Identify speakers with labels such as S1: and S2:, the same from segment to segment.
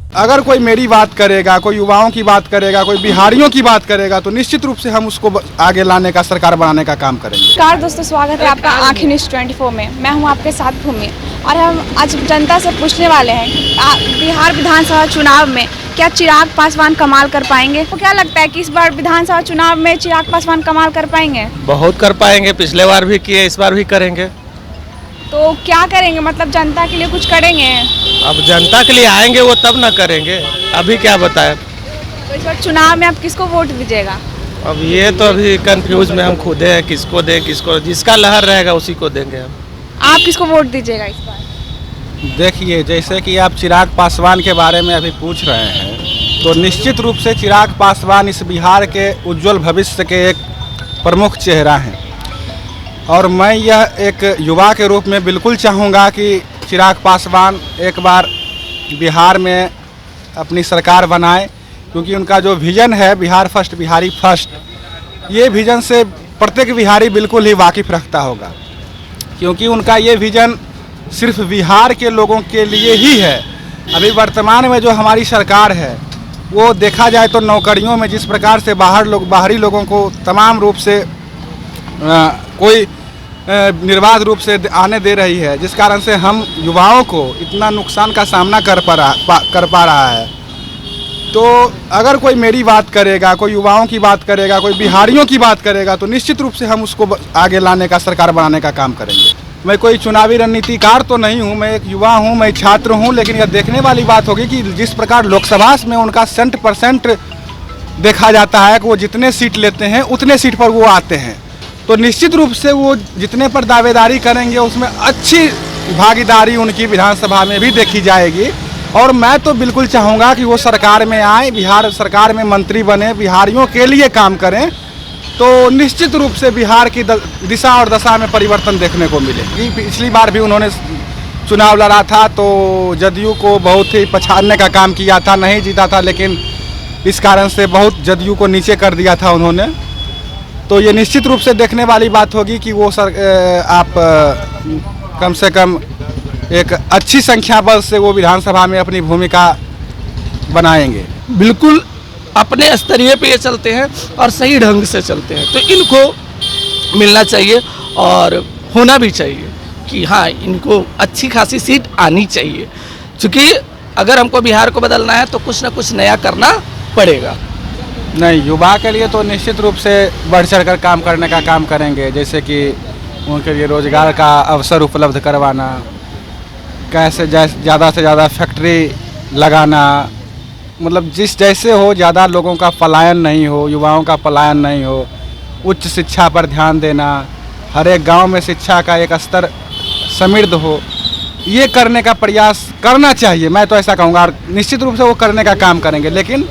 S1: अगर कोई मेरी बात करेगा, कोई युवाओं की बात करेगा, कोई बिहारियों की बात करेगा तो निश्चित रूप से हम उसको आगे लाने का, सरकार बनाने का काम करेंगे।
S2: नमस्कार दोस्तों, स्वागत है आपका आँखें न्यूज़ 24 में। मैं हूं आपके साथ भूमि और हम आज जनता से पूछने वाले हैं बिहार विधानसभा चुनाव में क्या चिराग पासवान कमाल कर पाएंगे। तो क्या लगता है कि इस बार विधानसभा चुनाव में चिराग पासवान कमाल कर पाएंगे?
S3: बहुत कर पाएंगे, पिछले बार भी किए, इस बार भी करेंगे।
S2: तो क्या करेंगे, मतलब जनता के लिए कुछ करेंगे?
S3: अब जनता के लिए आएंगे वो तब ना करेंगे, अभी क्या बताएं।
S2: तो इस बार चुनाव में आप किसको वोट दीजिएगा?
S3: अब ये तो अभी कंफ्यूज में हम खुद हैं, किसको दें, किसको, जिसका लहर रहेगा उसी को देंगे हम।
S2: आप किसको वोट दीजिएगा इस बार?
S1: देखिए, जैसे कि आप चिराग पासवान के बारे में अभी पूछ रहे हैं, तो निश्चित रूप से चिराग पासवान इस बिहार के उज्जवल भविष्य के एक प्रमुख चेहरा हैं और मैं यह एक युवा के रूप में बिल्कुल चाहूँगा कि चिराग पासवान एक बार बिहार में अपनी सरकार बनाए, क्योंकि उनका जो विज़न है बिहार फर्स्ट, बिहारी फर्स्ट, ये विज़न से प्रत्येक बिहारी बिल्कुल ही वाकिफ़ रखता होगा, क्योंकि उनका ये विज़न सिर्फ बिहार के लोगों के लिए ही है। अभी वर्तमान में जो हमारी सरकार है वो देखा जाए तो नौकरियों में जिस प्रकार से बाहरी लोगों को तमाम रूप से कोई निर्बाध रूप से आने दे रही है, जिस कारण से हम युवाओं को इतना नुकसान का सामना कर पा रहा है। तो अगर कोई मेरी बात करेगा, कोई युवाओं की बात करेगा, कोई बिहारियों की बात करेगा तो निश्चित रूप से हम उसको आगे लाने का, सरकार बनाने का काम करेंगे। मैं कोई चुनावी रणनीतिकार तो नहीं हूँ, मैं एक युवा हूँ, मैं छात्र हूँ, लेकिन यह देखने वाली बात होगी कि जिस प्रकार लोकसभा में उनका 100% देखा जाता है कि वो जितने सीट लेते हैं उतने सीट पर वो आते हैं, तो निश्चित रूप से वो जितने पर दावेदारी करेंगे उसमें अच्छी भागीदारी उनकी विधानसभा में भी देखी जाएगी। और मैं तो बिल्कुल चाहूँगा कि वो सरकार में आए, बिहार सरकार में मंत्री बने, बिहारियों के लिए काम करें, तो निश्चित रूप से बिहार की दिशा और दशा में परिवर्तन देखने को मिले। पिछली बार भी उन्होंने चुनाव लड़ा था तो जदयू को बहुत ही पछाड़ने का काम किया था, नहीं जीता था, लेकिन इस कारण से बहुत जदयू को नीचे कर दिया था उन्होंने। तो ये निश्चित रूप से देखने वाली बात होगी कि वो आप कम से कम एक अच्छी संख्या बल से वो विधानसभा में अपनी भूमिका बनाएंगे।
S3: बिल्कुल अपने स्तरीय पे ये चलते हैं और सही ढंग से चलते हैं, तो इनको मिलना चाहिए और होना भी चाहिए कि हाँ, इनको अच्छी खासी सीट आनी चाहिए, क्योंकि अगर हमको बिहार को बदलना है तो कुछ ना कुछ नया करना पड़ेगा।
S1: नहीं, युवा के लिए तो निश्चित रूप से बढ़ चढ़ कर काम करने का काम करेंगे, जैसे कि उनके लिए रोजगार का अवसर उपलब्ध करवाना, कैसे ज़्यादा से ज़्यादा फैक्ट्री लगाना, मतलब जिस जैसे हो, ज़्यादा लोगों का पलायन नहीं हो, युवाओं का पलायन नहीं हो, उच्च शिक्षा पर ध्यान देना, हर एक गांव में शिक्षा का एक स्तर समृद्ध हो, ये करने का प्रयास करना चाहिए। मैं तो ऐसा कहूँगा, और निश्चित रूप से वो करने का काम करेंगे, लेकिन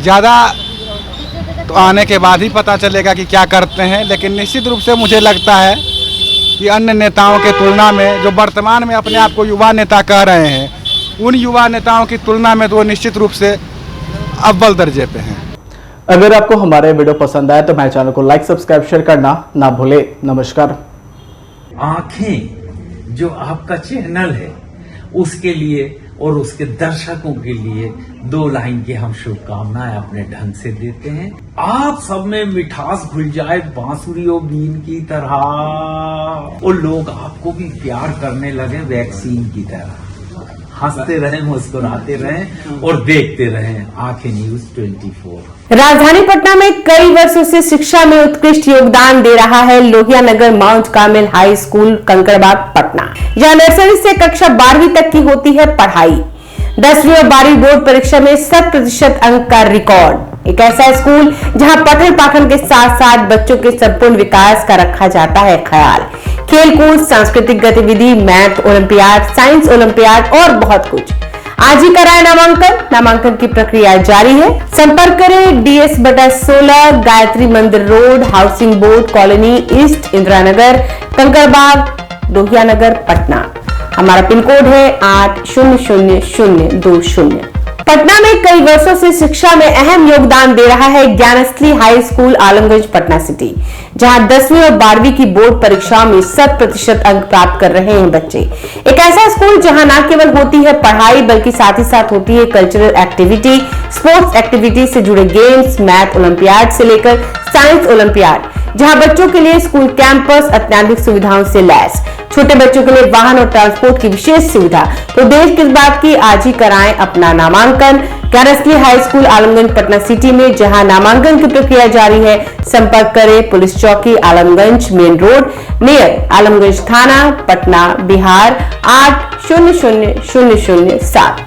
S1: ज़्यादा तो आने के बाद ही पता चलेगा कि क्या करते हैं। लेकिन निश्चित रूप से मुझे लगता है कि अन्य नेताओं के तुलना में, जो वर्तमान में अपने आप को युवा नेता कह रहे हैं, उन युवा नेताओं की तुलना में तो वो निश्चित रूप से अव्वल दर्जे पे हैं।
S4: अगर आपको हमारे वीडियो पसंद आए तो हमारे चैनल को लाइक, सब्सक्राइब, शेयर करना ना भूले। नमस्कार।
S5: आंखें जो आपका चैनल है उसके लिए और उसके दर्शकों के लिए 2 लाइन की हम शुभकामनाएं अपने ढंग से देते हैं। आप सब में मिठास घुल जाए बांसुरी और बीन की तरह, और लोग आपको भी प्यार करने लगे वैक्सीन की तरह। हंसते रहें, मुस्कुराते रहें और देखते रहें आंखें न्यूज़ 24।
S6: राजधानी पटना में कई वर्षों से शिक्षा में उत्कृष्ट योगदान दे रहा है Lohia Nagar Mount Carmel high school Kankarbagh Patna. जहां नर्सरी से कक्षा 12वीं तक की होती है पढ़ाई। 10वीं और 12वीं बोर्ड परीक्षा में 100% अंक का रिकॉर्ड। एक ऐसा स्कूल जहां पठन पाठन के साथ साथ बच्चों के संपूर्ण विकास का रखा जाता है ख्याल। खेलकूद, सांस्कृतिक गतिविधि, मैथ ओलंपियाड, साइंस ओलंपियाड और बहुत कुछ। आज ही कराए नामांकन की प्रक्रिया जारी है। संपर्क करें DS/16 Gayatri Mandir road, housing board colony east, Indira Nagar, Kankarbagh, Lohia Nagar, Patna. हमारा पिन कोड है 800020। पटना में कई वर्षों से शिक्षा में अहम योगदान दे रहा है Gyansthali high school Alamganj Patna city, जहां 10वीं और 12वीं की बोर्ड परीक्षाओं में 100% अंक प्राप्त कर रहे हैं बच्चे। एक ऐसा स्कूल जहां न केवल होती है पढ़ाई बल्कि साथ ही साथ होती है कल्चरल एक्टिविटी, स्पोर्ट्स एक्टिविटी से जुड़े गेम्स, मैथ ओलंपियाड से लेकर साइंस ओलंपियाड, जहां बच्चों के लिए स्कूल कैंपस अत्याधुनिक सुविधाओं से लैस, छोटे बच्चों के लिए वाहन और ट्रांसपोर्ट की विशेष सुविधा। तो देर किस बात की, आज ही कराएं अपना नामांकन Gyansthali high school Alamganj Patna city में, जहां नामांकन की प्रक्रिया जारी है। संपर्क करें पुलिस चौकी Alamganj main road near Alamganj थाना पटना बिहार 800007।